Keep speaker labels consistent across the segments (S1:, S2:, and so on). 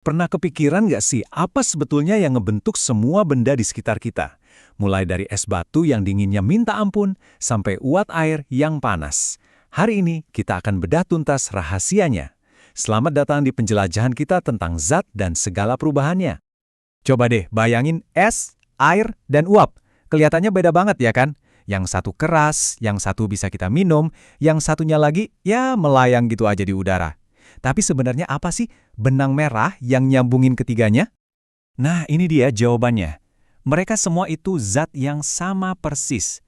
S1: Pernah kepikiran nggak sih apa sebetulnya yang ngebentuk semua benda di sekitar kita? Mulai dari es batu yang dinginnya minta ampun, sampai uap air yang panas. Hari ini kita akan bedah tuntas rahasianya. Selamat datang di penjelajahan kita tentang zat dan segala perubahannya. Coba deh bayangin es, air, dan uap. Kelihatannya beda banget ya kan? Yang satu keras, yang satu bisa kita minum, yang satunya lagi ya melayang gitu aja di udara. Tapi sebenarnya apa sih benang merah yang nyambungin ketiganya? Nah, ini dia jawabannya. Mereka semua itu zat yang sama persis.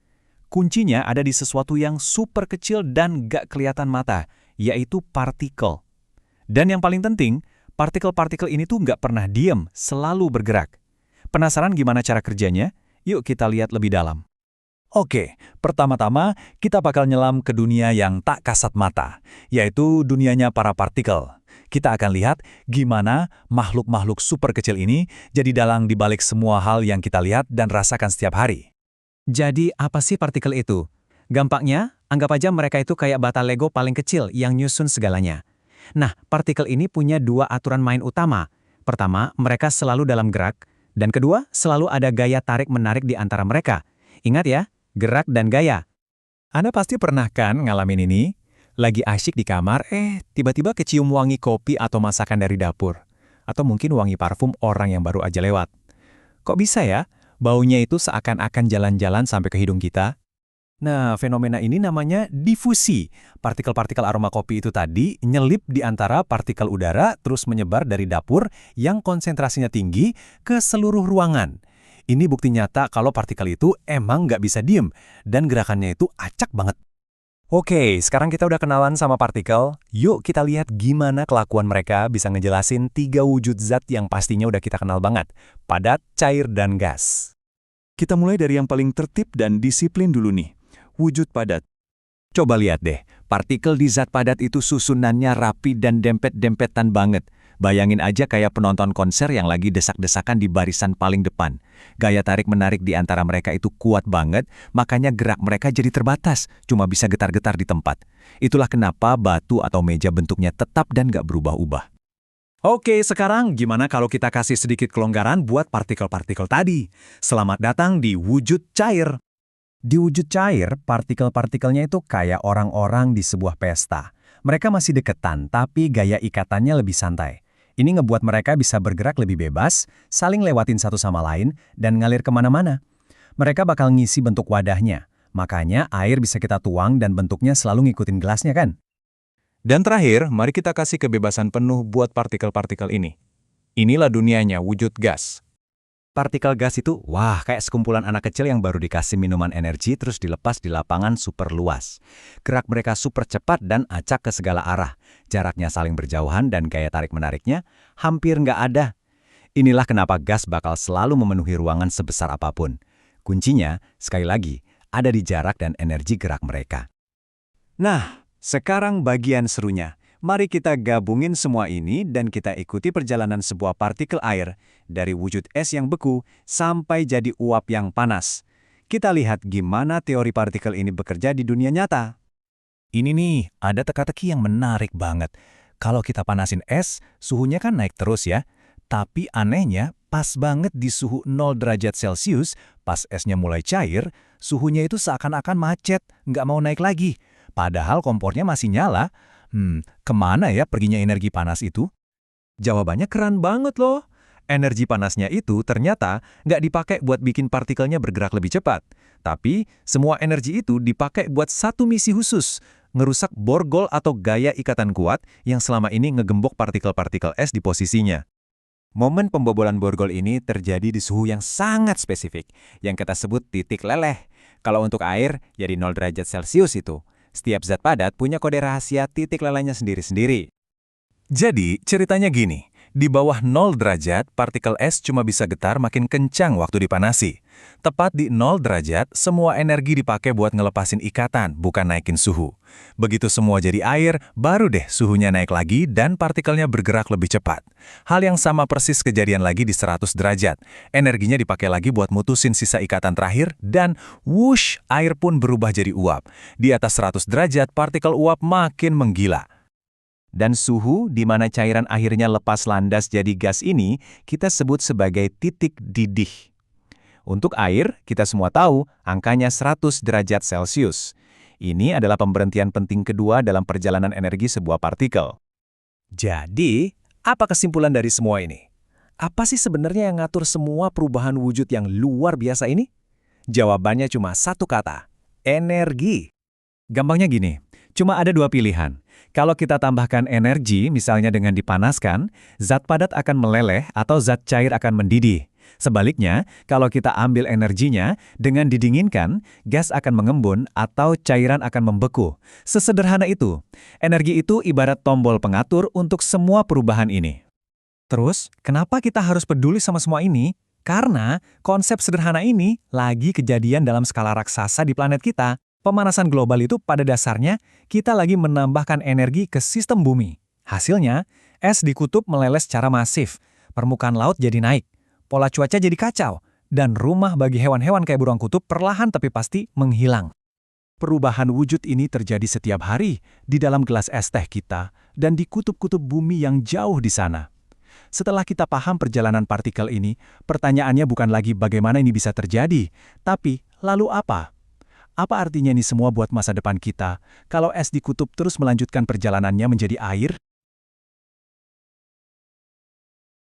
S1: Kuncinya ada di sesuatu yang super kecil dan gak kelihatan mata, yaitu partikel. Dan yang paling penting, partikel-partikel ini tuh gak pernah diem, selalu bergerak. Penasaran gimana cara kerjanya? Yuk kita lihat lebih dalam. Oke, pertama-tama kita bakal nyelam ke dunia yang tak kasat mata, yaitu dunianya para partikel. Kita akan lihat gimana makhluk-makhluk super kecil ini jadi dalang di balik semua hal yang kita lihat dan rasakan setiap hari. Jadi apa sih partikel itu? Gampangnya, anggap aja mereka itu kayak bata Lego paling kecil yang nyusun segalanya. Nah, partikel ini punya dua aturan main utama. Pertama, mereka selalu dalam gerak, dan kedua, selalu ada gaya tarik-menarik di antara mereka. Ingat ya, gerak dan gaya. Anda pasti pernah kan ngalamin ini? Lagi asyik di kamar, tiba-tiba kecium wangi kopi atau masakan dari dapur. Atau mungkin wangi parfum orang yang baru aja lewat. Kok bisa ya? Baunya itu seakan-akan jalan-jalan sampai ke hidung kita. Nah, fenomena ini namanya difusi. Partikel-partikel aroma kopi itu tadi nyelip di antara partikel udara terus menyebar dari dapur yang konsentrasinya tinggi ke seluruh ruangan. Ini bukti nyata kalau partikel itu emang nggak bisa diem, dan gerakannya itu acak banget. Oke, sekarang kita udah kenalan sama partikel. Yuk kita lihat gimana kelakuan mereka bisa ngejelasin 3 wujud zat yang pastinya udah kita kenal banget. Padat, cair, dan gas. Kita mulai dari yang paling tertib dan disiplin dulu nih. Wujud padat. Coba lihat deh, partikel di zat padat itu susunannya rapi dan dempet-dempetan banget. Bayangin aja kayak penonton konser yang lagi desak-desakan di barisan paling depan. Gaya tarik-menarik di antara mereka itu kuat banget, makanya gerak mereka jadi terbatas, cuma bisa getar-getar di tempat. Itulah kenapa batu atau meja bentuknya tetap dan gak berubah-ubah. Oke, sekarang gimana kalau kita kasih sedikit kelonggaran buat partikel-partikel tadi? Selamat datang di wujud cair. Di wujud cair, partikel-partikelnya itu kayak orang-orang di sebuah pesta. Mereka masih deketan, tapi gaya ikatannya lebih santai. Ini ngebuat mereka bisa bergerak lebih bebas, saling lewatin satu sama lain, dan ngalir kemana-mana. Mereka bakal ngisi bentuk wadahnya, makanya air bisa kita tuang dan bentuknya selalu ngikutin gelasnya kan? Dan terakhir, mari kita kasih kebebasan penuh buat partikel-partikel ini. Inilah dunianya wujud gas. Partikel gas itu, wah, kayak sekumpulan anak kecil yang baru dikasih minuman energi terus dilepas di lapangan super luas. Gerak mereka super cepat dan acak ke segala arah. Jaraknya saling berjauhan dan gaya tarik-menariknya hampir nggak ada. Inilah kenapa gas bakal selalu memenuhi ruangan sebesar apapun. Kuncinya, sekali lagi, ada di jarak dan energi gerak mereka. Nah, sekarang bagian serunya. Mari kita gabungin semua ini dan kita ikuti perjalanan sebuah partikel air dari wujud es yang beku sampai jadi uap yang panas. Kita lihat gimana teori partikel ini bekerja di dunia nyata. Ini nih, ada teka-teki yang menarik banget. Kalau kita panasin es, suhunya kan naik terus ya. Tapi anehnya, pas banget di suhu 0 derajat Celcius, pas esnya mulai cair, suhunya itu seakan-akan macet, nggak mau naik lagi. Padahal kompornya masih nyala. Kemana ya perginya energi panas itu? Jawabannya keren banget loh. Energi panasnya itu ternyata nggak dipakai buat bikin partikelnya bergerak lebih cepat. Tapi semua energi itu dipakai buat satu misi khusus, ngerusak borgol atau gaya ikatan kuat yang selama ini ngegembok partikel-partikel es di posisinya. Momen pembobolan borgol ini terjadi di suhu yang sangat spesifik, yang kita sebut titik leleh. Kalau untuk air, ya di 0 derajat Celcius itu. Setiap zat padat punya kode rahasia titik lelehnya sendiri-sendiri. Jadi, ceritanya gini. Di bawah 0 derajat, partikel es cuma bisa getar makin kencang waktu dipanasi. Tepat di 0 derajat, semua energi dipakai buat ngelepasin ikatan, bukan naikin suhu. Begitu semua jadi air, baru deh suhunya naik lagi dan partikelnya bergerak lebih cepat. Hal yang sama persis kejadian lagi di 100 derajat. Energinya dipakai lagi buat mutusin sisa ikatan terakhir dan whoosh, air pun berubah jadi uap. Di atas 100 derajat, partikel uap makin menggila. Dan suhu di mana cairan akhirnya lepas landas jadi gas ini kita sebut sebagai titik didih. Untuk air, kita semua tahu angkanya 100 derajat Celcius. Ini adalah pemberhentian penting kedua dalam perjalanan energi sebuah partikel. Jadi, apa kesimpulan dari semua ini? Apa sih sebenarnya yang ngatur semua perubahan wujud yang luar biasa ini? Jawabannya cuma satu kata, energi. Gampangnya gini, cuma ada dua pilihan. Kalau kita tambahkan energi, misalnya dengan dipanaskan, zat padat akan meleleh atau zat cair akan mendidih. Sebaliknya, kalau kita ambil energinya, dengan didinginkan, gas akan mengembun atau cairan akan membeku. Sesederhana itu. Energi itu ibarat tombol pengatur untuk semua perubahan ini. Terus, kenapa kita harus peduli sama semua ini? Karena konsep sederhana ini lagi kejadian dalam skala raksasa di planet kita. Pemanasan global itu pada dasarnya kita lagi menambahkan energi ke sistem bumi. Hasilnya, es di kutub meleleh secara masif, permukaan laut jadi naik, pola cuaca jadi kacau, dan rumah bagi hewan-hewan kayak burung kutub perlahan tapi pasti menghilang. Perubahan wujud ini terjadi setiap hari di dalam gelas es teh kita dan di kutub-kutub bumi yang jauh di sana. Setelah kita paham perjalanan partikel ini, pertanyaannya bukan lagi bagaimana ini bisa terjadi, tapi lalu apa? Apa artinya ini semua buat masa depan kita kalau es di kutub terus melanjutkan perjalanannya menjadi air?